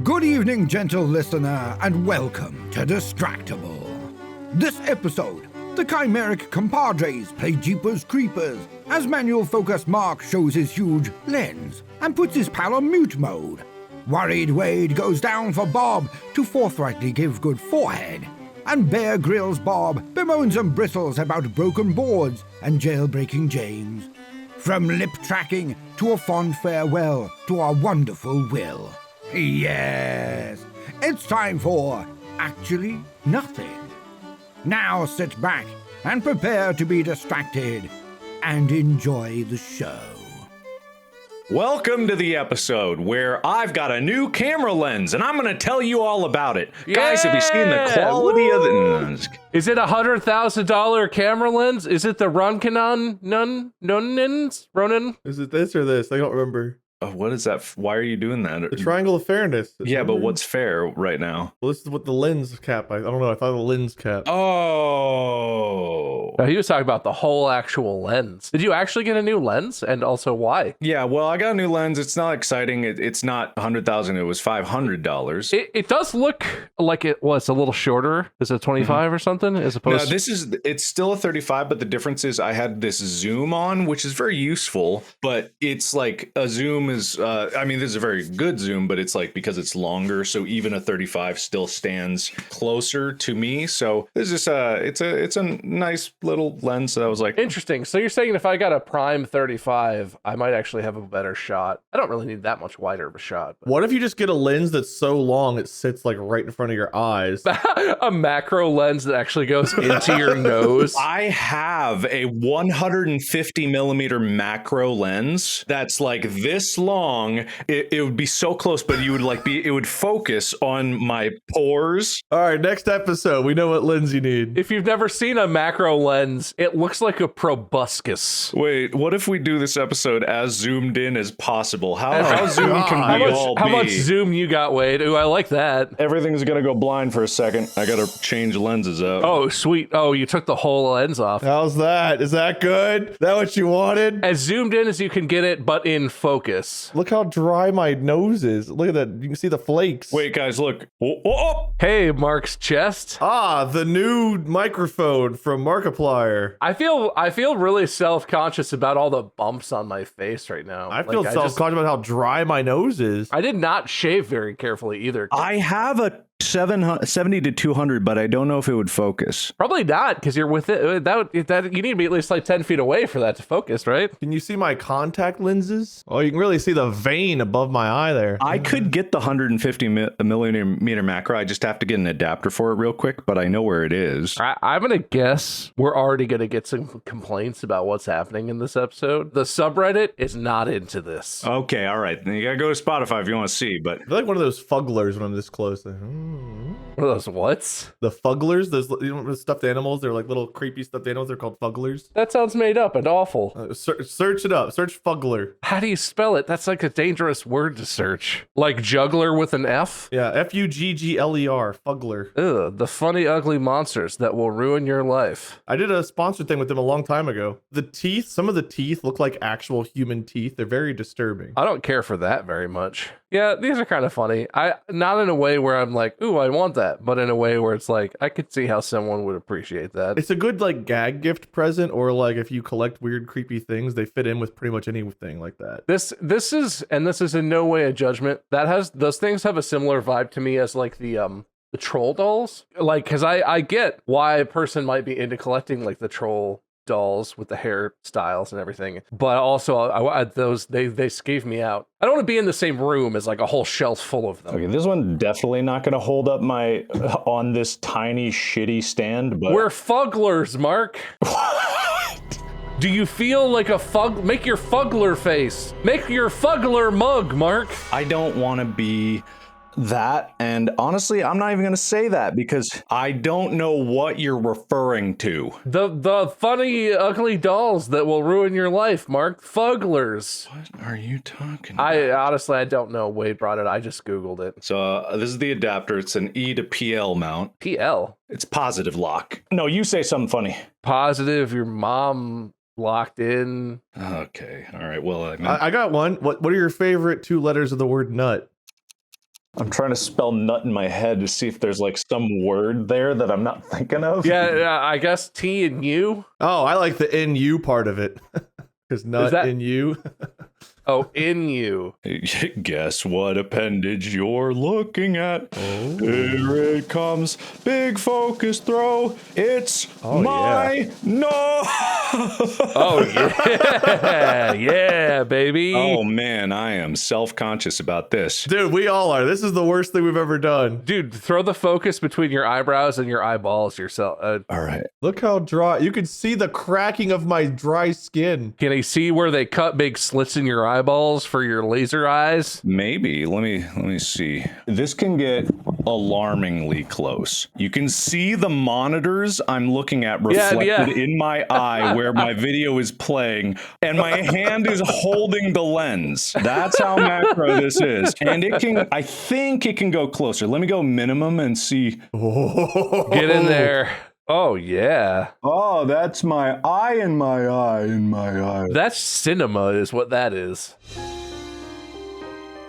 Good evening, gentle listener, and welcome to Distractible. This episode, the chimeric compadres play Jeepers Creepers as manual focus Mark shows his huge lens and puts his pal on mute mode. Worried Wade goes down for Bob to forthrightly give good forehead, and Bear Grylls Bob bemoans and bristles about broken boards and jailbreaking James. From lip tracking to a fond farewell to our wonderful Will. Yes, it's time for Actually Nothing. Now sit back and prepare to be distracted and enjoy the show. Welcome to the episode where I've got a new camera lens and I'm going to tell you all about it. Guys, have you seen the quality of it? Is it $100,000 camera lens? Is it the Ronin? Ronin? Is it this or this? I don't remember. What is that? Why are you doing that? The triangle of fairness. Yeah, but what's fair right now? Well, this is what the lens cap. I don't know. I thought the lens cap. Oh. No, he was talking about the whole actual lens. Did you actually get a new lens? And also why? Yeah, well, I got a new lens. It's not exciting. It's not $100,000. It was $500. It does look like it was a little shorter. Is it 25 or something? As opposed No, it's still a 35, but the difference is I had this zoom on, which is very useful, but it's like a zoom is, this is a very good zoom, but it's like because it's longer, so even a 35 still stands closer to me. So this is it's a nice little lens that I was like, interesting. So you're saying if I got a prime 35, I might actually have a better shot. I don't really need that much wider of a shot. What if you just get a lens that's so long it sits like right in front of your eyes? A macro lens that actually goes into your nose. I have a 150 millimeter macro lens that's like this long. It would be so close, but you would it would focus on my pores. All right, next episode, we know what lens you need. If you've never seen a macro lens, it looks like a proboscis. Wait, what if we do this episode as zoomed in as possible? How zoomed can we all be? How much zoom you got, Wade? Ooh, I like that. Everything's gonna go blind for a second. I gotta change lenses up. Oh, sweet. Oh, you took the whole lens off. How's that? Is that good? Is that what you wanted? As zoomed in as you can get it, but in focus. Look how dry my nose is. Look at that. You can see the flakes. Wait, guys, look. Oh. Hey, Mark's chest. Ah, the new microphone from Markiplier. I feel really self-conscious about all the bumps on my face right now. I feel self-conscious about how dry my nose is. I did not shave very carefully either. I have a 70 to 200, but I don't know if it would focus. Probably not, because you're with it. That you need to be at least like 10 feet away for that to focus, right? Can you see my contact lenses? Oh, you can really see the vein above my eye there. I could get the 150 millimeter macro. I just have to get an adapter for it real quick, but I know where it is. I'm going to guess we're already going to get some complaints about what's happening in this episode. The subreddit is not into this. Okay, all right. Then you got to go to Spotify if you want to see, but... I feel like one of those fugglers when I'm this close. What are those what? The fugglers, those the stuffed animals. They're like little creepy stuffed animals. They're called fugglers. That sounds made up and awful. Search it up. Search fuggler. How do you spell it? That's like a dangerous word to search. Like juggler with an F? Yeah, Fuggler, fuggler. Ugh, the funny, ugly monsters that will ruin your life. I did a sponsored thing with them a long time ago. The teeth, some of the teeth look like actual human teeth. They're very disturbing. I don't care for that very much. Yeah, these are kind of funny. Not in a way where I'm like, ooh, I want that, but in a way where it's like, I could see how someone would appreciate that. It's a good like gag gift present, or like if you collect weird, creepy things, they fit in with pretty much anything like that. This is in no way a judgment. Those things have a similar vibe to me as like the troll dolls. Like, because I get why a person might be into collecting like the troll dolls with the hairstyles and everything, but also they skeeve me out. I don't want to be in the same room as like a whole shelf full of them. Okay, this one definitely not going to hold up on this tiny shitty stand, but we're fugglers, Mark. Do you feel like a fug? Make your fuggler face. Make your fuggler mug, Mark. I don't want to be that, and honestly, I'm not even going to say that because I don't know what you're referring to. The funny, ugly dolls that will ruin your life, Mark. Fugglers. What are you talking about? I don't know. Wade brought it. I just Googled it. So this is the adapter. It's an E to PL mount. PL? It's positive lock. No, you say something funny. Positive, your mom locked in. Okay. All right. Well, I got one. What are your favorite two letters of the word nut? I'm trying to spell nut in my head to see if there's like some word there that I'm not thinking of. Yeah, I guess T and U. Oh, I like the NU part of it. Because nut in you. Oh, in you. Guess what appendage you're looking at? Oh. Here it comes. Big focus throw. It's no. Oh, yeah. Yeah, baby. Oh, man, I am self-conscious about this. Dude, we all are. This is the worst thing we've ever done. Dude, throw the focus between your eyebrows and your eyeballs yourself. All right. Look how dry. You can see the cracking of my dry skin. Can I see where they cut big slits in your eyeballs for your laser eyes? Maybe. Let me see. This can get alarmingly close. You can see the monitors I'm looking at reflected in my eye where my video is playing, and my hand is holding the lens. That's how macro this is. And I think it can go closer. Let me go minimum and see. Get in there. Oh, yeah. Oh, that's my eye in my eye in my eye. That's cinema is what that is.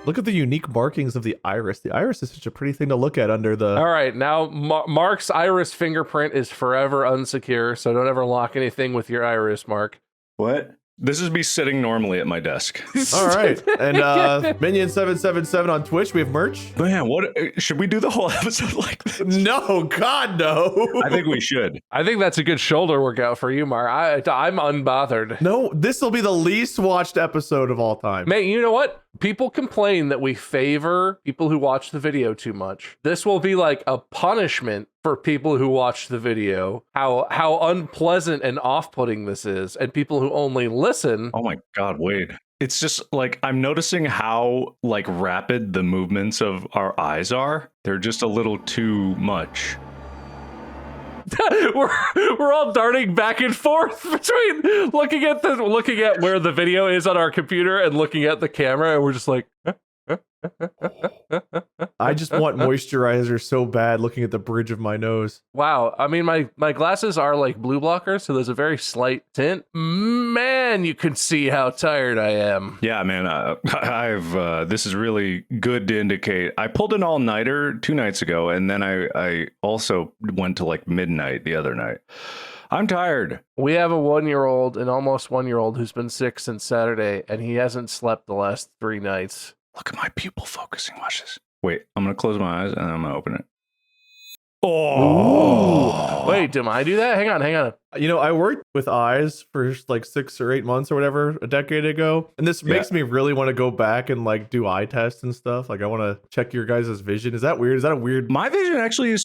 Look at the unique markings of the iris. The iris is such a pretty thing to look at under the... All right, now Mark's iris fingerprint is forever unsecure, so don't ever lock anything with your iris, Mark. What? This is me sitting normally at my desk. All right. And Minion777 on Twitch, we have merch. Man, what should we do the whole episode like this? No, God, no. I think we should. I think that's a good shoulder workout for you, Mark. I'm unbothered. No, this will be the least watched episode of all time. Man, you know what? People complain that we favor people who watch the video too much. This will be like a punishment for people who watch the video. How unpleasant and off-putting this is, and people who only listen. Oh my God, Wade. It's just like I'm noticing how like rapid the movements of our eyes are. They're just a little too much. we're all darting back and forth between looking at where the video is on our computer and looking at the camera, and we're just like I just want moisturizer so bad looking at the bridge of my nose. Wow. I mean, my glasses are like blue blockers, so there's a very slight tint. Man, you can see how tired I am. Yeah, man. This is really good to indicate. I pulled an all-nighter 2 nights ago, and then I also went to like midnight the other night. I'm tired. We have a 1-year-old, an almost 1-year-old, who's been sick since Saturday, and he hasn't slept the last 3 nights. Look at my pupil focusing. Watch this. Wait, I'm going to close my eyes and I'm going to open it. Oh. Ooh. Wait, did I do that? Hang on. You know, I worked with eyes for like 6 or 8 months or whatever a decade ago. And this makes me really want to go back and like do eye tests and stuff. Like I want to check your guys' vision. Is that weird? Is that a weird? My vision actually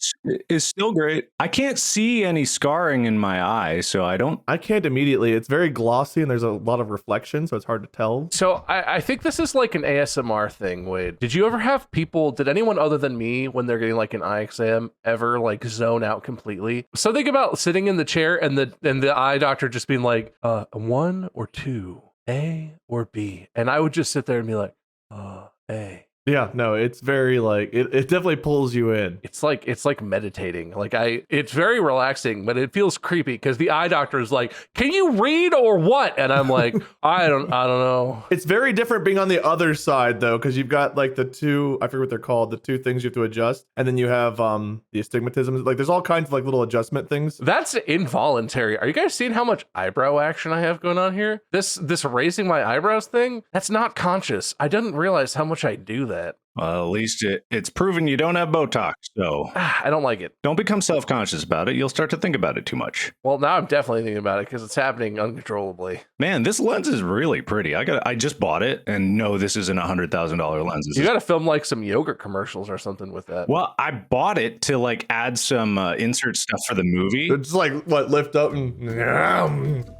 is still great. I can't see any scarring in my eye, so I can't immediately. It's very glossy and there's a lot of reflection, so it's hard to tell. So I think this is like an ASMR thing, Wade. Did anyone other than me, when they're getting like an eye exam, ever like zone out completely? So think about sitting in the chair and the eye doctor just being like, 1 or 2, A or B. And I would just sit there and be like, A. Yeah, no, it's very like it definitely pulls you in. It's like meditating. It's very relaxing, but it feels creepy because the eye doctor is like, "Can you read or what?" And I'm like, I don't know. It's very different being on the other side though, because you've got like the two, I forget what they're called, the 2 things you have to adjust, and then you have the astigmatism. Like there's all kinds of like little adjustment things. That's involuntary. Are you guys seeing how much eyebrow action I have going on here? This raising my eyebrows thing, that's not conscious. I didn't realize how much I do that. Well, at least it's proven you don't have Botox, so I don't like it. Don't become self-conscious about it. You'll start to think about it too much. Well, now I'm definitely thinking about it because it's happening uncontrollably. Man, this lens is really pretty. I just bought it, and no, this isn't $100,000 lens. You got to film like some yogurt commercials or something with that. Well, I bought it to like add some insert stuff for the movie. It's like what, lift up and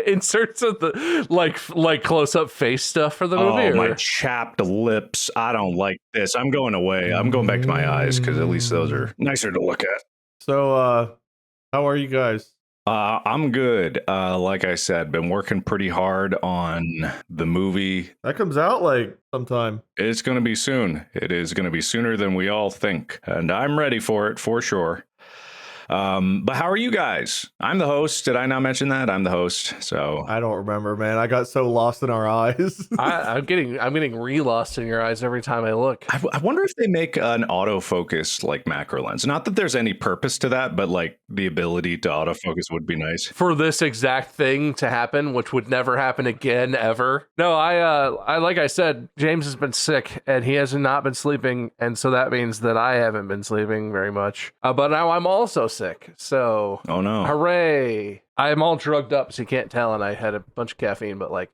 inserts of the like close-up face stuff for the movie. Oh, my chapped lips. I don't like this. I'm going away. I'm going back to my eyes because at least those are nicer to look at. So how are you guys? I'm good. Like I said, been working pretty hard on the movie. That comes out like sometime. It's going to be soon. It is going to be sooner than we all think, and I'm ready for it for sure. But how are you guys? I'm the host. Did I not mention that? I'm the host. So I don't remember, man. I got so lost in our eyes. I'm getting re-lost in your eyes every time I look. I wonder if they make an autofocus like macro lens. Not that there's any purpose to that, but like the ability to autofocus would be nice. For this exact thing to happen, which would never happen again, ever. No, I like I said, James has been sick and he has not been sleeping. And so that means that I haven't been sleeping very much. But now I'm also sick. So, Oh no. hooray. I'm all drugged up, so you can't tell. And I had a bunch of caffeine, but like,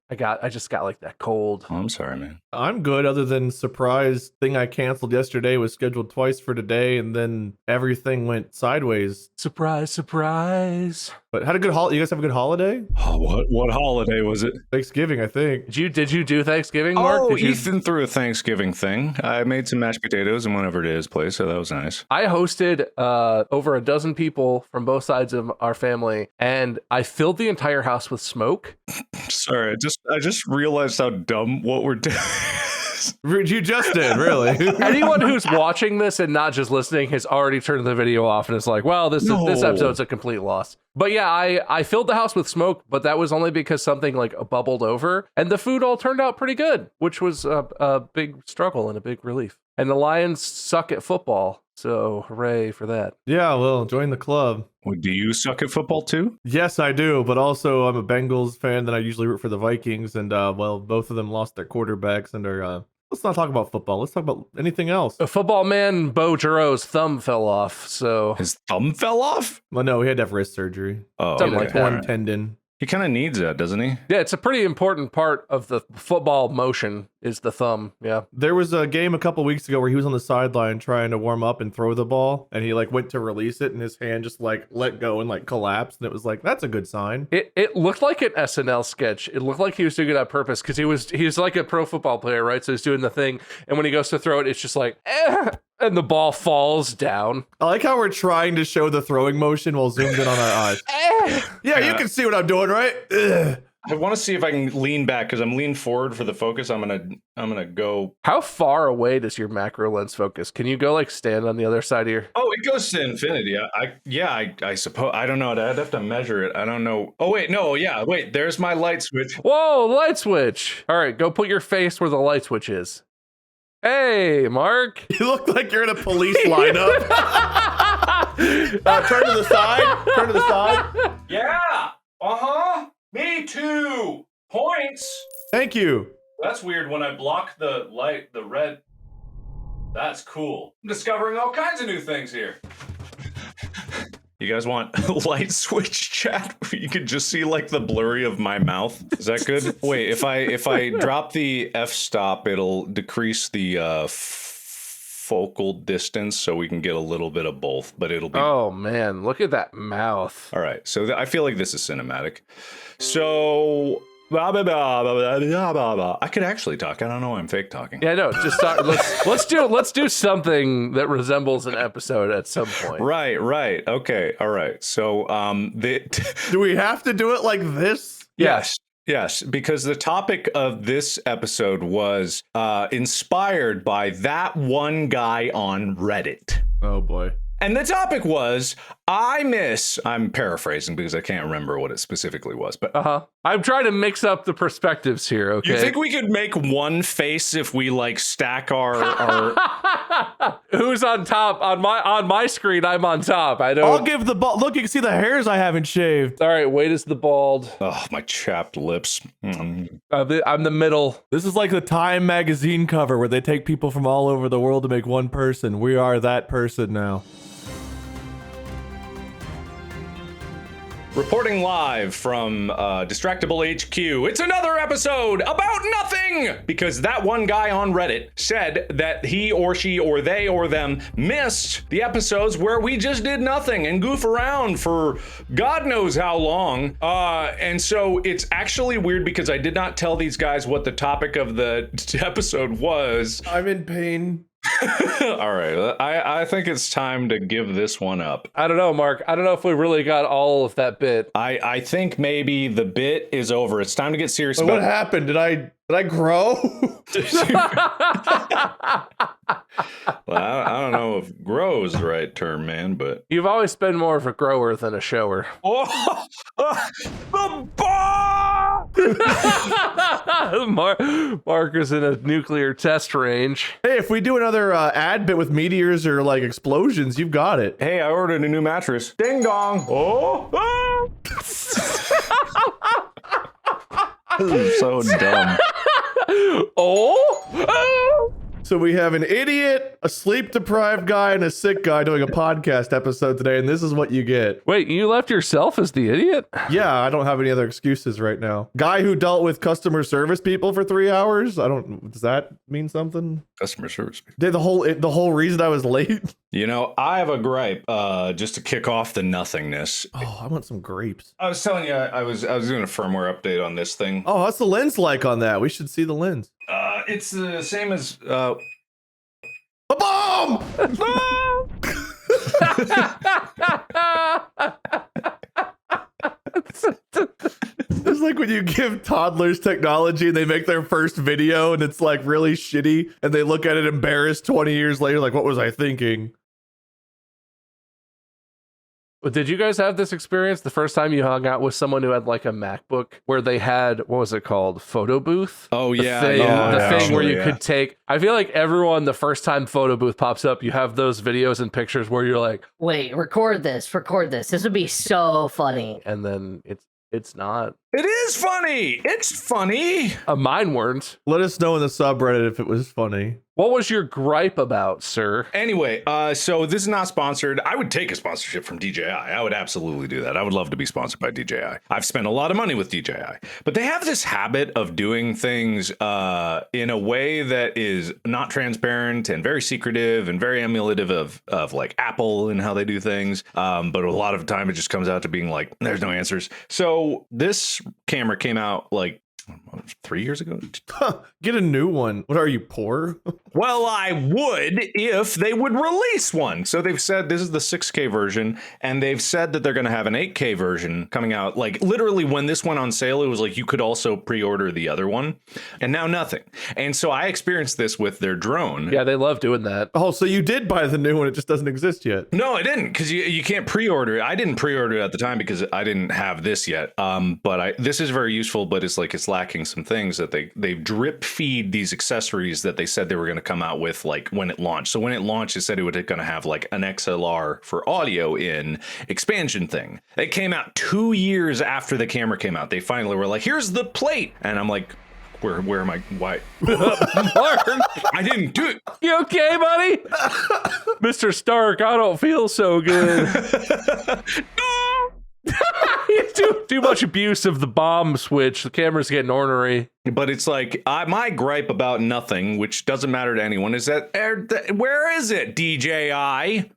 I just got like that cold. Oh, I'm sorry, man. I'm good, other than surprise thing I canceled yesterday was scheduled twice for today, and then everything went sideways. Surprise, surprise. But had a good holiday. You guys have a good holiday? Oh, what holiday was it? Thanksgiving, I think. Did you do Thanksgiving, Mark? Oh, Did you... Ethan threw a Thanksgiving thing. I made some mashed potatoes and went over to his place, so that was nice. I hosted over a dozen people from both sides of our family, and I filled the entire house with smoke. Sorry, I just realized how dumb what we're doing. You just did, really. Anyone who's watching this and not just listening has already turned the video off and is like, well, this episode's a complete loss. But yeah, I filled the house with smoke, but that was only because something like bubbled over, and the food all turned out pretty good, which was a big struggle and a big relief. And the Lions suck at football, so hooray for that. Yeah, well, join the club. Well, do you suck at football too? Yes, I do, but also I'm a Bengals fan, then I usually root for the Vikings, and well, both of them lost their quarterbacks and are let's not talk about football. Let's talk about anything else. A football man, Bo Giroux, thumb fell off, so... His thumb fell off? Well, no, he had to have wrist surgery. Oh, Something okay. like that. Torn tendon. He kind of needs that, doesn't he? Yeah, it's a pretty important part of the football motion is the thumb. Yeah. There was a game a couple weeks ago where he was on the sideline trying to warm up and throw the ball, and he like went to release it, and his hand just like let go and like collapsed, and it was like, that's a good sign. It looked like an SNL sketch. It looked like he was doing it on purpose because he's like a pro football player, right? So he's doing the thing, and when he goes to throw it, it's just like, and the ball falls down. I like how we're trying to show the throwing motion while zoomed in on our eyes. Yeah, you can see what I'm doing, right? Ugh. I want to see if I can lean back because I'm leaning forward for the focus. I'm gonna go. How far away does your macro lens focus? Can you go like stand on the other side of your? Oh, it goes to infinity. I suppose. I don't know. I'd have to measure it. I don't know. Oh wait, no, yeah, wait. There's my light switch. Whoa, light switch! All right, go put your face where the light switch is. Hey, Mark. You look like you're in a police lineup. Turn to the side. Turn to the side. Yeah. Me too. Points. Thank you. That's weird when I block the light, the red. That's cool. I'm discovering all kinds of new things here. You guys want light switch chat where you can just see like the blurry of my mouth? Is that good? Wait, if I drop the f-stop, it'll decrease the focal distance so we can get a little bit of both, but it'll be... Oh man, look at that mouth. All right, so I feel like this is cinematic. So... I could actually talk. I don't know why I'm fake talking. Yeah, no, just talk. Let's do something that resembles an episode at some point. Right. Okay. All right. So, do we have to do it like this? Yes, because the topic of this episode was inspired by that one guy on Reddit. Oh boy. And the topic was, I'm paraphrasing because I can't remember what it specifically was, but I'm trying to mix up the perspectives here, okay? You think we could make one face if we like stack our Who's on top? On my screen, I'm on top. I'll give the bald. Look, you can see the hairs I haven't shaved. All right, wait is the bald. Oh, my chapped lips. I'm the middle. This is like the Time magazine cover where they take people from all over the world to make one person. We are that person now. Reporting live from Distractible HQ, it's another episode about nothing! Because that one guy on Reddit said that he or she or they or them missed the episodes where we just did nothing and goof around for God knows how long. And so it's actually weird because I did not tell these guys what the topic of the episode was. I'm in pain. All right, I think it's time to give this one up. I don't know, Mark. I don't know if we really got all of that bit. I think maybe the bit is over. It's time to get serious But about what happened? Did I grow? Well, I don't know if grow is the right term, man, but You've always been more of a grower than a shower. oh, the bar! Mark is in a nuclear test range. Hey, if we do another ad bit with meteors or like explosions, you've got it. Hey, I ordered a new mattress. Ding dong! Oh! This is so dumb. Oh! So we have an idiot, a sleep-deprived guy, and a sick guy doing a podcast episode today, and this is what you get. Wait, you left yourself as the idiot? Yeah, I don't have any other excuses right now. Guy who dealt with customer service people for 3 hours. Does that mean something? Customer service. The whole reason I was late. You know, I have a gripe. Just to kick off the nothingness. Oh, I want some grapes. I was telling you, I was doing a firmware update on this thing. Oh, what's the lens like on that? We should see the lens. It's the same as A bomb! It's like when you give toddlers technology and they make their first video and it's like really shitty and they look at it embarrassed 20 years later like, what was I thinking? Did you guys have this experience the first time you hung out with someone who had like a MacBook where they had, what was it called? Photo booth? Oh, The yeah. thing, yeah, the thing actually, where you yeah. could take, I feel like everyone, the first time photo booth pops up, you have those videos and pictures where you're like, Wait, record this. This would be so funny. and then it's not. It is funny. It's funny. Mine weren't. Let us know in the subreddit if it was funny. What was your gripe about, sir? Anyway, so this is not sponsored. I would take a sponsorship from DJI. I would absolutely do that. I would love to be sponsored by DJI. I've spent a lot of money with DJI, but they have this habit of doing things in a way that is not transparent and very secretive and very emulative of like Apple and how they do things. But a lot of the time it just comes out to being like, there's no answers. So this camera came out like 3 years ago. Get a new one. What are you, poor? Well, I would if they would release one. So they've said this is the 6K version, and they've said that they're going to have an 8K version coming out. Like literally when this went on sale, it was like you could also pre-order the other one, and now nothing. And so I experienced this with their drone. Yeah, they love doing that. Oh, so you did buy the new one. It just doesn't exist yet. No, I didn't, because you can't pre-order it. I didn't pre-order it at the time because I didn't have this yet. But this is very useful, but it's like it's lacking some things that they drip feed these accessories that they said they were going to come out with like when it launched. So when it launched, it said it was going to have like an XLR for audio in expansion thing. It came out 2 years after the camera came out. They finally were like, here's the plate. And I'm like, where am I? Why? Mark, I didn't do it. you okay, buddy? Mr. Stark, I don't feel so good. Too much abuse of the bomb switch. The camera's getting ornery. But it's like my gripe about nothing, which doesn't matter to anyone, is that where is it, DJI?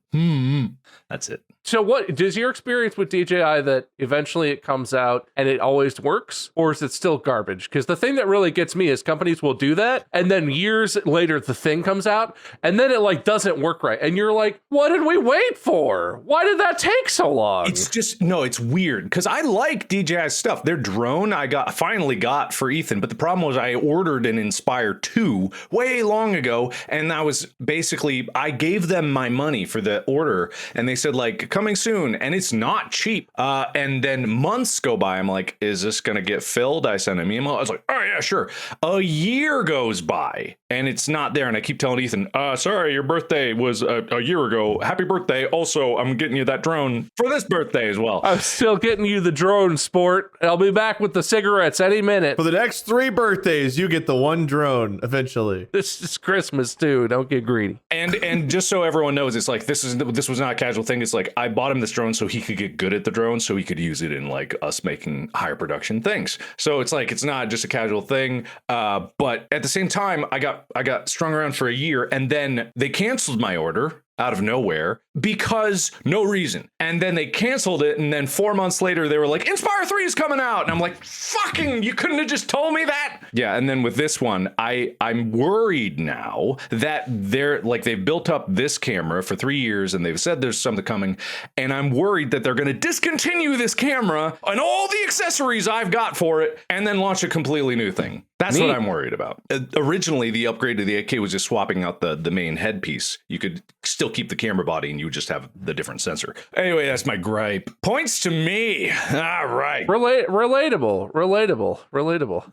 That's it. So what does your experience with DJI that eventually it comes out and it always works, or is it still garbage? Because the thing that really gets me is companies will do that and then years later the thing comes out and then it like doesn't work right. And you're like, what did we wait for? Why did that take so long? It's just, no, it's weird because I like DJI stuff. Their drone I finally got for Ethan, but the problem was I ordered an Inspire 2 way long ago, and I gave them my money for the order, and they said like coming soon, and it's not cheap. And then months go by. I'm like, is this gonna get filled? I sent an email. I was like, oh yeah, sure. A year goes by and it's not there, and I keep telling Ethan, sorry, your birthday was a year ago. Happy birthday. Also, I'm getting you that drone for this birthday as well. I'm still getting you the drone, sport. I'll be back with the cigarettes any minute. For the next 3 birthdays, you get the one drone eventually. This is Christmas too. Don't get greedy. And just so everyone knows, it's like this was not a casual thing. It's like I bought him this drone so he could get good at the drone, so he could use it in like us making higher production things. So it's like it's not just a casual thing. But at the same time, I got strung around for a year, and then they canceled my order out of nowhere because no reason. And then they canceled it, and then 4 months later they were like, Inspire 3 is coming out, and I'm like, fucking, you couldn't have just told me that. Yeah. And then with this one, I'm worried now that they've built up this camera for 3 years and they've said there's something coming, and I'm worried that they're going to discontinue this camera and all the accessories I've got for it and then launch a completely new thing. That's Neat. what I'm worried about. Originally, the upgrade to the 8K was just swapping out the main headpiece. You could still keep the camera body and you would just have the different sensor. Anyway, that's my gripe. Points to me. All right. Relatable.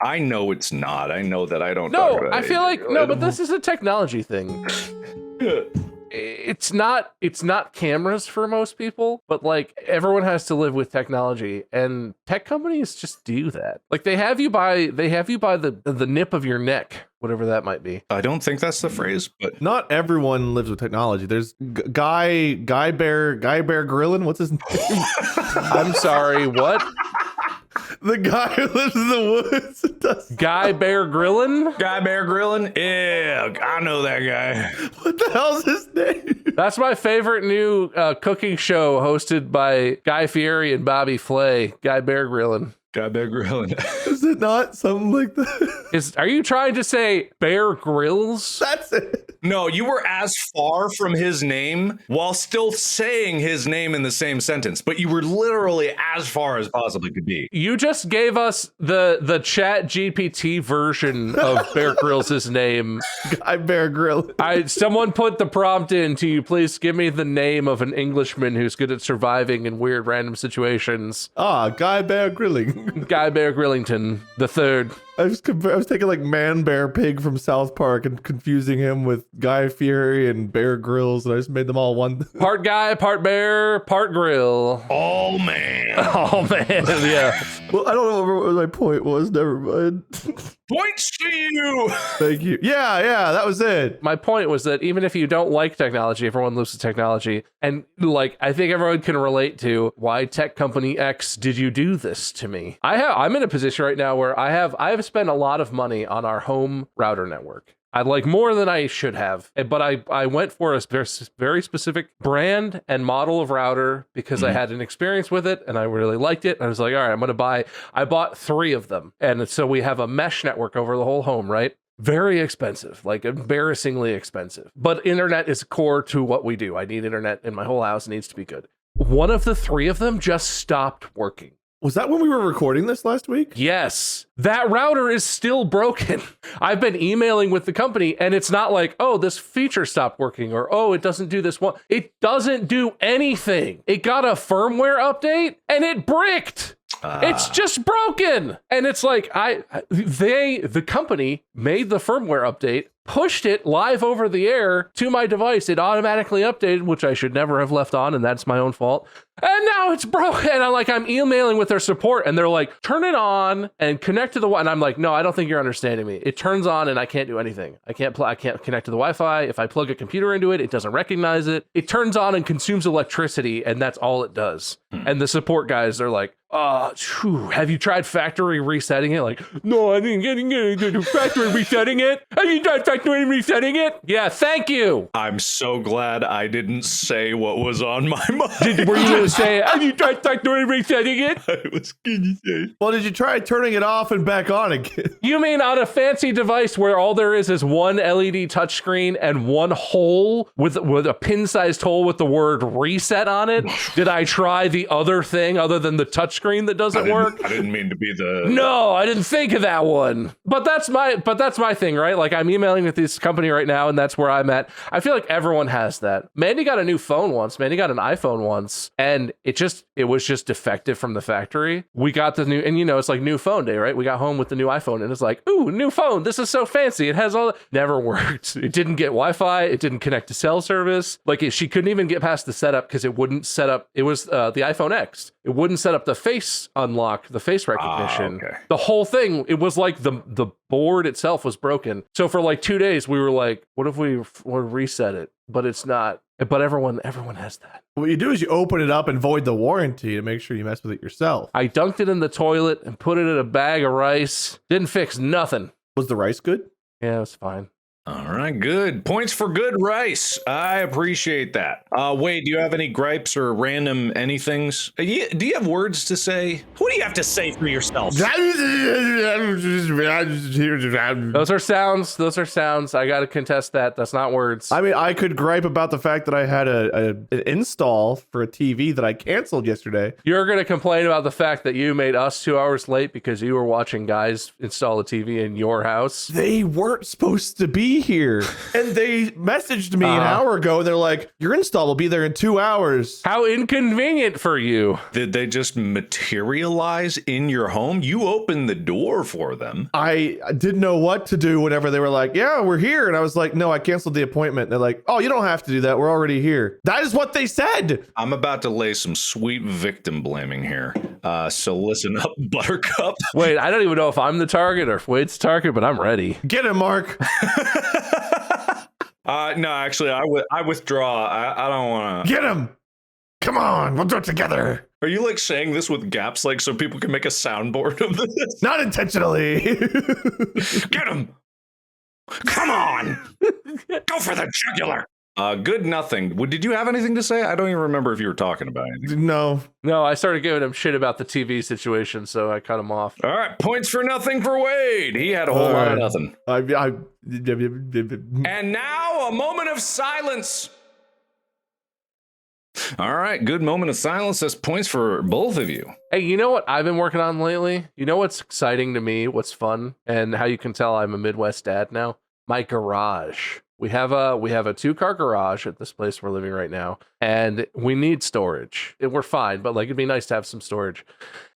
I know it's not. I know that I don't. No, I feel like no, but this is a technology thing. It's not cameras for most people, but like everyone has to live with technology, and tech companies just do that. Like they have you by the nip of your neck, whatever that might be. I don't think that's the phrase, but Not everyone lives with technology. There's Guy Bear Grillin. What's his name? I'm sorry, what? The guy who lives in the woods. Guy Bear Grillin? Guy Bear Grillin? Yeah, I know that guy. What the hell's his name? That's my favorite new cooking show hosted by Guy Fieri and Bobby Flay. Guy Bear Grillin. Guy Bear Grillin. Is it not something like that? Are you trying to say Bear Grylls? That's it. No, you were as far from his name while still saying his name in the same sentence, but you were literally as far as possibly could be. You just gave us the Chat GPT version of Bear Grylls' name. Guy Bear Grillin. Someone put the prompt in to you, please give me the name of an Englishman who's good at surviving in weird random situations. Guy Bear Grilling. Guy Bear Grillington the third. I was taking like Man Bear Pig from South Park and confusing him with Guy Fieri and Bear Grylls, and I just made them all one. Part guy, part bear, part grill. Oh, man. Oh, man, yeah. Well, I don't know what my point was. Never mind. Points to you. Thank you. Yeah, that was it. My point was that even if you don't like technology, everyone lives with technology. And like, I think everyone can relate to why tech company X did you do this to me? I'm in a position right now where I have spent a lot of money on our home router network. I'd like more than I should have, but I went for a very specific brand and model of router because I had an experience with it and I really liked it. I was like, all right, I bought 3 of them. And so we have a mesh network over the whole home, right? Very expensive, like embarrassingly expensive. But internet is core to what we do. I need internet in my whole house. It needs to be good. One of the 3 of them just stopped working. Was that when we were recording this last week? Yes, that router is still broken. I've been emailing with the company and it's not like, oh, this feature stopped working or, oh, it doesn't do this one. It doesn't do anything. It got a firmware update and it bricked. It's just broken. And it's like, the company made the firmware update, pushed it live over the air to my device. It automatically updated, which I should never have left on, and that's my own fault. And now it's broken. And I'm emailing with their support, and they're like, turn it on and connect to the Wi-Fi. And I'm like, no, I don't think you're understanding me. It turns on, and I can't do anything. I can't connect to the Wi-Fi. If I plug a computer into it, it doesn't recognize it. It turns on and consumes electricity, and that's all it does. And the support guys are like, have you tried factory resetting it? Like, no, I didn't get factory resetting it. Have you tried factory resetting it? Yeah, thank you. I'm so glad I didn't say what was on my mind. Were you going to say, have you tried factory resetting it? I was going to say. Well, did you try turning it off and back on again? You mean on a fancy device where all there is one LED touchscreen and one hole with a pin-sized hole with the word reset on it? Did I try the other thing other than the touchscreen that doesn't work? I didn't mean to be the... No, I didn't think of that one. But that's my thing, right? Like I'm emailing with this company right now and that's where I'm at. I feel like everyone has that. Mandy got a new phone once. Mandy got an iPhone once and it was just defective from the factory. We got the new, and it's like new phone day, right? We got home with the new iPhone and it's like, ooh, new phone. This is so fancy. It has all, never worked. It didn't get Wi-Fi. It didn't connect to cell service. Like she couldn't even get past the setup because it wouldn't set up. It was the iPhone X. It wouldn't set up the face unlock, the face recognition. Okay. The whole thing, it was like the board itself was broken. So for like 2 days, we were like, what if we reset it? But it's not. But everyone has that. What you do is you open it up and void the warranty to make sure you mess with it yourself. I dunked it in the toilet and put it in a bag of rice. Didn't fix nothing. Was the rice good? Yeah, it was fine. All right, good. Points for good rice. I appreciate that. Wade, do you have any gripes or random anythings? Do you have words to say? What do you have to say for yourself? Those are sounds. Those are sounds. I got to contest that. That's not words. I mean, I could gripe about the fact that I had an install for a TV that I canceled yesterday. You're going to complain about the fact that you made us 2 hours late because you were watching guys install a TV in your house. They weren't supposed to be here. And they messaged me an hour ago. And they're like, your install will be there in 2 hours. How inconvenient for you. Did they just materialize in your home? You opened the door for them. I didn't know what to do whenever they were like, yeah, we're here. And I was like, no, I canceled the appointment. And they're like, oh, you don't have to do that. We're already here. That is what they said. I'm about to lay some sweet victim blaming here. So listen up, Buttercup. Wait, I don't even know if I'm the target or if Wade's the target, but I'm ready. Get him, Mark. No, actually, I withdraw. I don't want to. Get him. Come on, we'll do it together. Are you like saying this with gaps, like so people can make a soundboard of this? Not intentionally. Get him. Come on. Go for the jugular. Good nothing. Did you have anything to say? I don't even remember if you were talking about anything. No, I started giving him shit about the TV situation, so I cut him off. All right, points for nothing for Wade. He had a whole lot of nothing. And now a moment of silence. All right, good moment of silence. That's points for both of you. Hey, you know what I've been working on lately? You know what's exciting to me, what's fun, and how you can tell I'm a Midwest dad now? My garage. We have a 2-car garage at this place we're living right now, and we need storage. We're fine, but like it'd be nice to have some storage.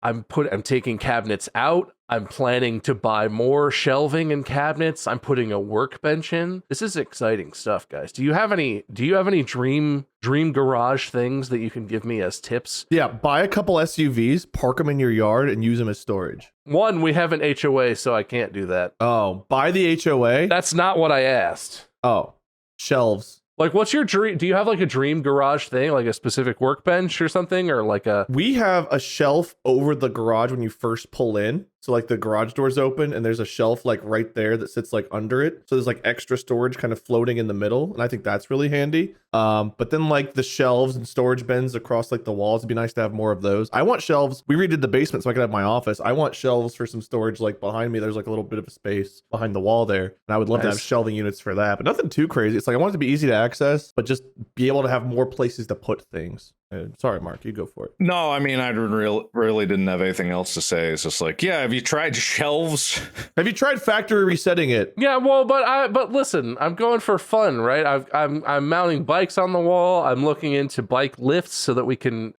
I'm taking cabinets out. I'm planning to buy more shelving and cabinets. I'm putting a workbench in. This is exciting stuff, guys. Do you have any dream garage things that you can give me as tips? Yeah, buy a couple SUVs, park them in your yard, and use them as storage. One, we have an HOA, so I can't do that. Oh, buy the HOA? That's not what I asked. Oh, shelves. Like, what's your dream? Do you have like a dream garage thing, like a specific workbench or something, or like a? We have a shelf over the garage when you first pull in. So like the garage door's open and there's a shelf like right there that sits like under it. So there's like extra storage kind of floating in the middle. And I think that's really handy. But then like the shelves and storage bins across like the walls, it'd be nice to have more of those. I want shelves. We redid the basement so I could have my office. I want shelves for some storage like behind me. There's like a little bit of a space behind the wall there. And I would love to have shelving units for that, but nothing too crazy. It's like I want it to be easy to access, but just be able to have more places to put things. Sorry, Mark, you go for it. No, I mean, I really didn't have anything else to say. It's just like, yeah, have you tried shelves? Have you tried factory resetting it? Yeah, well, but listen, I'm going for fun, right? I'm mounting bikes on the wall. I'm looking into bike lifts so that we can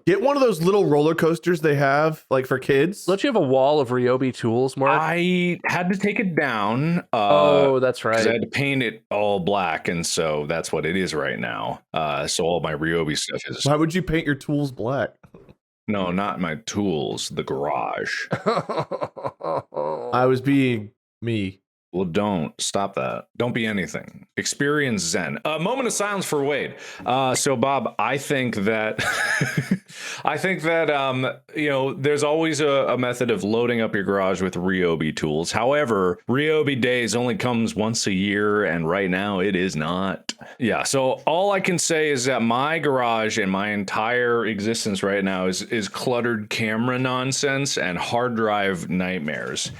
get one of those little roller coasters they have, like for kids. Don't you have a wall of Ryobi tools, Mark? I had to take it down. Oh, that's right. I had to paint it all black, and so that's what it is right now. So all my Ryobi stuff. Why would you paint your tools black? No, not my tools, the garage. I was being me. Well, don't stop that. Don't be anything. Experience Zen. A moment of silence for Wade. So Bob, I think that there's always a method of loading up your garage with Ryobi tools. However, Ryobi Days only comes once a year, and right now it is not. Yeah. So all I can say is that my garage and my entire existence right now is cluttered camera nonsense and hard drive nightmares.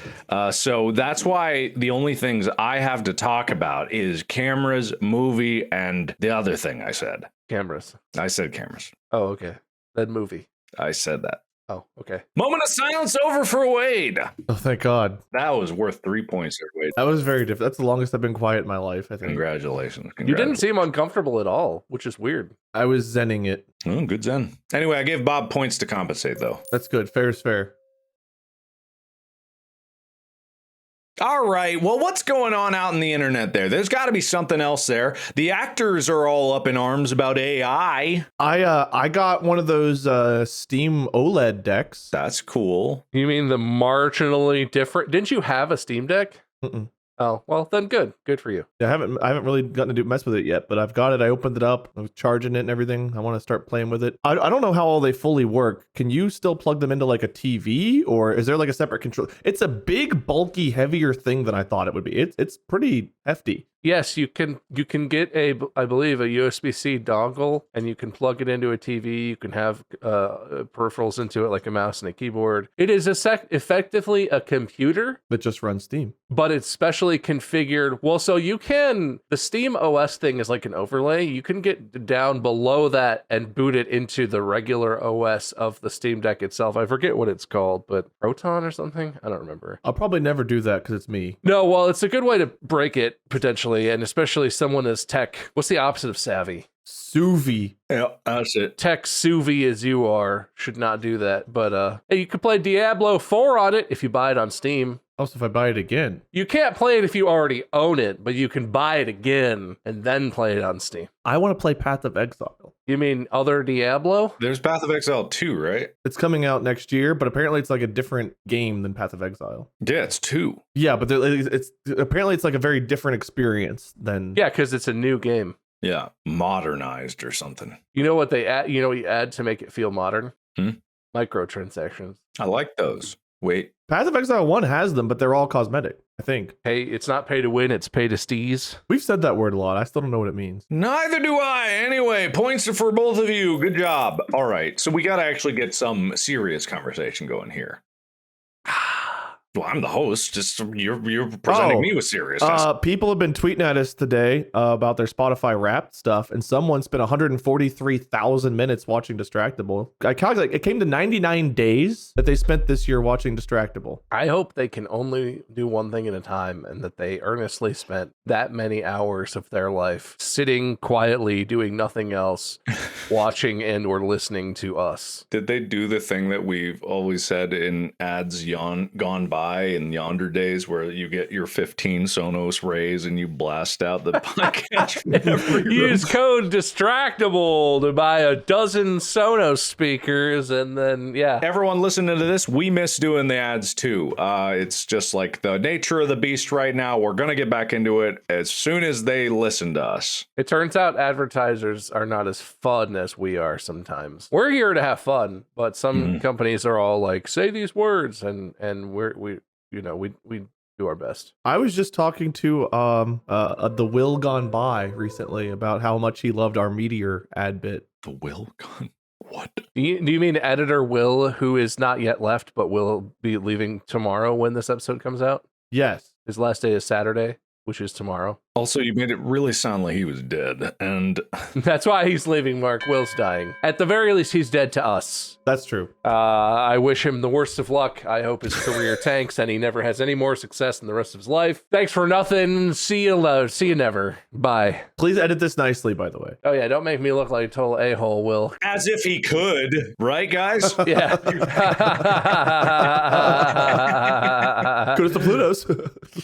So that's why the only things I have to talk about is cameras, movie, and the other thing I said. Cameras. I said cameras. Oh, okay. That movie. I said that. Oh, okay. Moment of silence over for Wade. Oh, thank God. That was worth 3 points there, Wade. That was very different. That's the longest I've been quiet in my life, I think. Congratulations. You didn't seem uncomfortable at all, which is weird. I was zenning it. Oh, good zen. Anyway, I gave Bob points to compensate, though. That's good. Fair is fair. All right. Well, what's going on out in the internet there? There's got to be something else there. The actors are all up in arms about AI. I got one of those Steam OLED decks. That's cool. You mean the marginally different? Didn't you have a Steam Deck? Mm-mm. Oh, well, then good. Good for you. I haven't really gotten to mess with it yet, but I've got it. I opened it up. I was charging it and everything. I want to start playing with it. I don't know how all they fully work. Can you still plug them into like a TV, or is there like a separate control? It's a big, bulky, heavier thing than I thought it would be. It's pretty hefty. Yes, you can get I believe a USB-C dongle, and you can plug it into a TV. You can have peripherals into it like a mouse and a keyboard. It is effectively a computer that just runs Steam, but it's specially configured. Well, so the Steam OS thing is like an overlay. You can get down below that and boot it into the regular OS of the Steam Deck itself. I forget what it's called, but Proton or something? I don't remember. I'll probably never do that because it's me. No, well, it's a good way to break it potentially. And especially someone as tech, what's the opposite of savvy? Suvy. Yeah, that's it. Tech suvy as you are should not do that. But hey, you can play Diablo 4 on it if you buy it on Steam. Also, if I buy it again. You can't play it if you already own it, but you can buy it again and then play it on Steam. I want to play Path of Exile. You mean other Diablo? There's Path of Exile 2, right? It's coming out next year, but apparently it's like a different game than Path of Exile. Yeah, it's 2. Yeah, but it's apparently it's like a very different experience than... Yeah, because it's a new game. Yeah, modernized or something. You know what they add? You know what you add to make it feel modern? Microtransactions. I like those. Wait. Path of Exile 1 has them, but they're all cosmetic, I think. Hey, it's not pay to win, it's pay to steez. We've said that word a lot. I still don't know what it means. Neither do I. Anyway, points for both of you. Good job. All right, so we got to actually get some serious conversation going here. Well, I'm the host. Just you're presenting me with seriousness. People have been tweeting at us today about their Spotify Wrapped stuff, and someone spent 143,000 minutes watching Distractible. I calculate it came to 99 days that they spent this year watching Distractible. I hope they can only do one thing at a time, and that they earnestly spent that many hours of their life sitting quietly, doing nothing else, watching and or listening to us. Did they do the thing that we've always said in ads gone by in yonder days, where you get your 15 Sonos rays and you blast out the podcast? Use code Distractible to buy a dozen Sonos speakers, and then everyone listening to this, we miss doing the ads too. It's just like the nature of the beast right now. We're gonna get back into it as soon as they listen to us. It turns out advertisers are not as fun as we are sometimes. We're here to have fun, but some companies are all like, say these words, and we do our best. I was just talking to the Will Gone By recently about how much he loved our Meteor ad bit. The Will Gone? What? Do you mean editor Will, who is not yet left, but will be leaving tomorrow when this episode comes out? Yes. His last day is Saturday, which is tomorrow. Also, you made it really sound like he was dead, and that's why he's leaving, Mark. Will's dying. At the very least, he's dead to us. That's true. I wish him the worst of luck. I hope his career tanks and he never has any more success in the rest of his life. Thanks for nothing. See you never. Bye. Please edit this nicely, by the way. Oh yeah, don't make me look like a total a-hole, Will. As if he could, right, guys? Yeah. Go to the Plutos.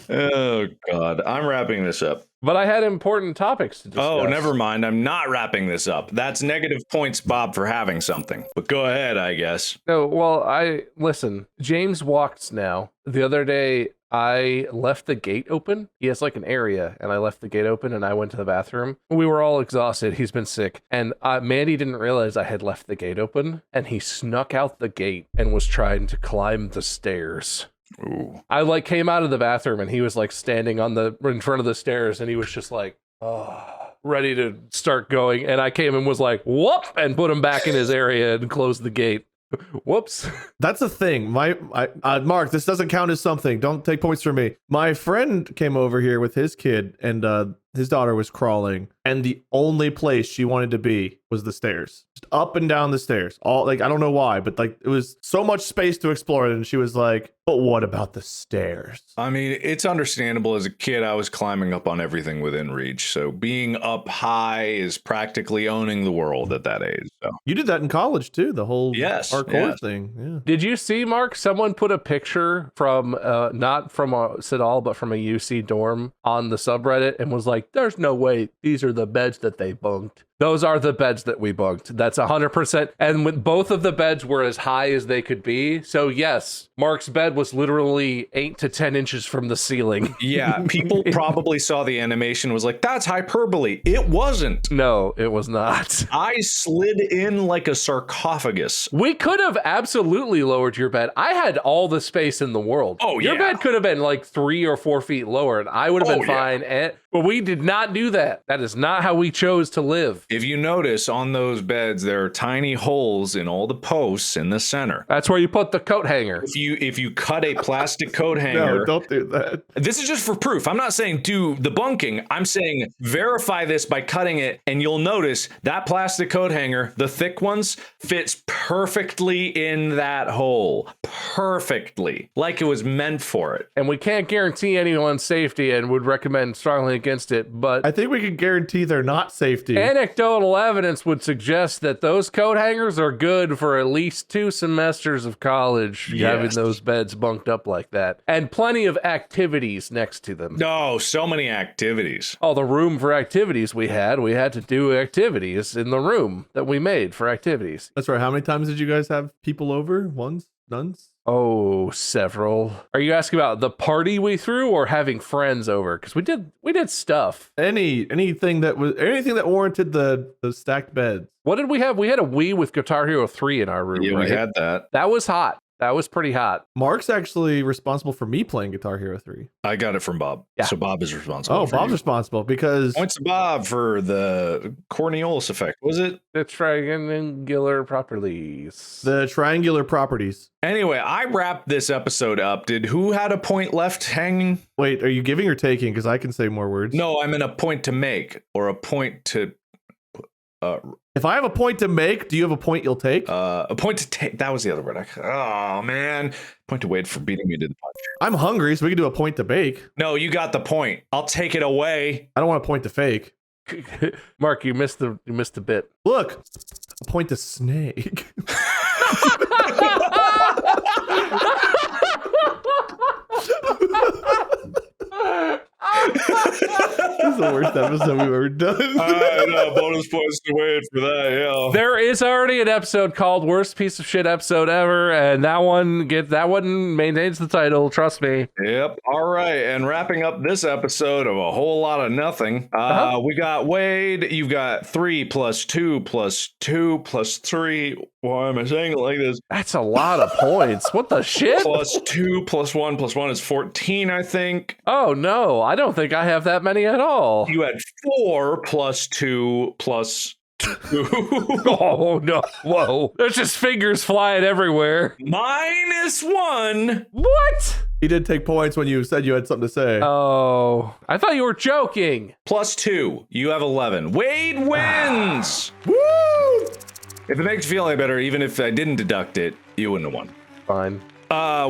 Oh God, I'm wrapping this up. But I had important topics to discuss. Oh, never mind. I'm not wrapping this up. That's negative points, Bob, for having something. But go ahead, I guess. No, well, listen, James walks now. The other day, I left the gate open. He has like an area, and I left the gate open, and I went to the bathroom. We were all exhausted. He's been sick. And Mandy didn't realize I had left the gate open, and he snuck out the gate and was trying to climb the stairs. Ooh. I came out of the bathroom, and he was like standing in front of the stairs, and he was just like, ready to start going. And I came and was like, whoop, and put him back in his area and closed the gate. Whoops. That's the thing. Mark, this doesn't count as something. Don't take points from me. My friend came over here with his kid, and his daughter was crawling, and the only place she wanted to be was the stairs. Just up and down the stairs. I don't know why, but it was so much space to explore it, and she was like, but what about the stairs? I mean, it's understandable. As a kid, I was climbing up on everything within reach. So being up high is practically owning the world at that age. So. You did that in college too, the whole hardcore thing. Yeah. Did you see, Mark, someone put a picture from, not from a Sidal, but from a UC dorm on the subreddit and was like, like, there's no way these are the beds that they bunked. Those are the beds that we bunked. That's 100%. And with both of the beds were as high as they could be. So yes, Mark's bed was literally 8 to 10 inches from the ceiling. Yeah, people probably saw the animation, was like, that's hyperbole. It wasn't. No, it was not. I slid in like a sarcophagus. We could have absolutely lowered your bed. I had all the space in the world. Oh, Your yeah. bed could have been like 3 or 4 feet lower and I would have been Oh, yeah. fine. But we did not do that. That is not how we chose to live. If you notice on those beds, there are tiny holes in all the posts in the center. That's where you put the coat hanger. If you cut a plastic coat hanger, No, don't do that. this is just for proof. I'm not saying do the bunking. I'm saying verify this by cutting it, and you'll notice that plastic coat hanger, the thick ones, fits perfectly in that hole. Perfectly. Like it was meant for it. And we can't guarantee anyone's safety and would recommend strongly against it. But I think we can guarantee they're not safety. anecdotal evidence would suggest that those coat hangers are good for at least 2 semesters of college, having Yes. those beds bunked up like that. And plenty of activities next to them. No, so many activities. All the room for activities we had to do activities in the room that we made for activities. That's right. How many times did you guys have people over? Once? Nuns? Oh, several. Are you asking about the party we threw or having friends over? Because we did stuff. Anything that warranted the stacked beds. What did we have? We had a Wii with Guitar Hero 3 in our room, Yeah, right? we had that. That was hot. That was pretty hot. Mark's actually responsible for me playing Guitar Hero 3. I got it from Bob. Yeah. So Bob is responsible. Oh, for Bob's you. responsible because Points to Bob for the Coriolis effect. Was it? The triangular properties. the triangular properties. Anyway, I wrapped this episode up. Who had a point left hanging? Wait, are you giving or taking? Because I can say more words. No, I'm in a point to make or a point to If I have a point to make, do you have a point you'll take? a point to take. That was the other word. Oh man, point to wait for beating me to the punch. I'm hungry, so we can do a point to bake. No, you got the point. I'll take it away. I don't want a point to fake. Mark, you missed the bit. Look, a point to snake. This is the worst episode we've ever done. No, bonus points to wait for that. Yeah. There is already an episode called "Worst Piece of Shit Episode Ever," and that one maintains the title. Trust me. Yep. All right. And wrapping up this episode of a whole lot of nothing, we got Wade. You've got 3 + 2 + 2 + 3. Why am I saying it like this? That's a lot of points. What the shit? +2 + 1 + 1 is 14, I think. Oh no, I don't think I have that many at all. You had 4 + 2 + 2. Oh no! Whoa! There's just fingers flying everywhere. -1. What? He did take points when you said you had something to say. Oh, I thought you were joking. +2. You have 11. Wade wins. Woo! If it makes you feel any better, even if I didn't deduct it, you wouldn't have won. Fine.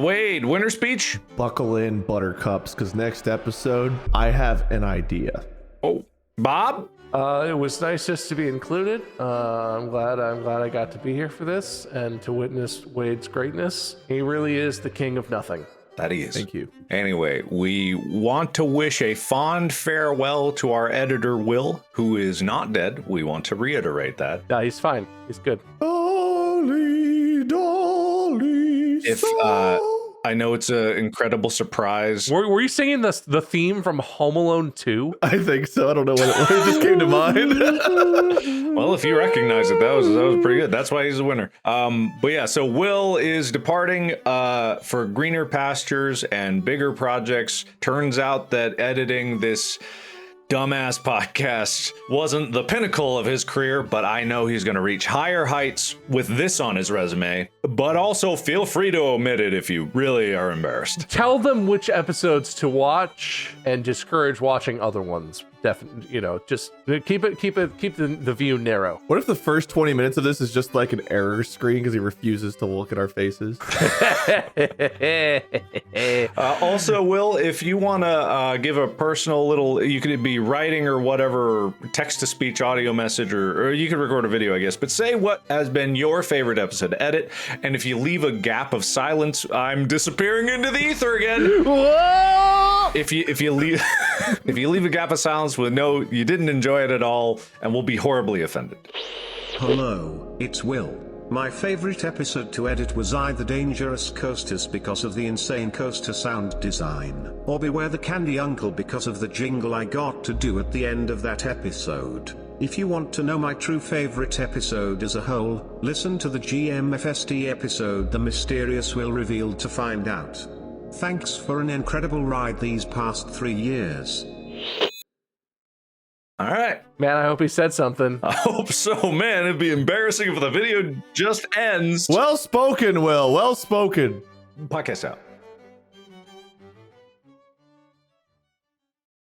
Wade, winner speech? Buckle in, buttercups, because next episode, I have an idea. Oh, Bob? It was nice just to be included. I'm glad I got to be here for this and to witness Wade's greatness. He really is the king of nothing. That he is. Thank you. Anyway, we want to wish a fond farewell to our editor, Will, who is not dead. We want to reiterate that. Yeah, he's fine. He's good. Dolly, dolly, If, I know it's an incredible surprise. Were you singing the theme from Home Alone 2? I think so. I don't know what it was. It just came to mind. Well, if you recognize it, that was pretty good. That's why he's a winner. But yeah, so Will is departing for greener pastures and bigger projects. Turns out that editing this dumbass podcast wasn't the pinnacle of his career, but I know he's going to reach higher heights with this on his resume. But also feel free to omit it if you really are embarrassed. Tell them which episodes to watch and discourage watching other ones. Definitely, just keep the view narrow. What if the first 20 minutes of this is just like an error screen because he refuses to look at our faces? Also, Will, if you want to give a personal little, you could be writing or whatever, text-to-speech audio message, or you could record a video, I guess, but say what has been your favorite episode to edit, and if you leave a gap of silence, I'm disappearing into the ether again. Whoa! if you leave if you leave a gap of silence with no, you didn't enjoy it at all, and we'll be horribly offended. Hello, it's Will. My favorite episode to edit was either Dangerous Coasters because of the insane coaster sound design, or Beware the Candy Uncle because of the jingle I got to do at the end of that episode. If you want to know my true favorite episode as a whole, listen to the GMFST episode The Mysterious Will revealed to find out. Thanks for an incredible ride these past 3 years. All right. Man, I hope he said something. I hope so, man. It'd be embarrassing if the video just ends. Well spoken, Will. Well spoken. Podcast out.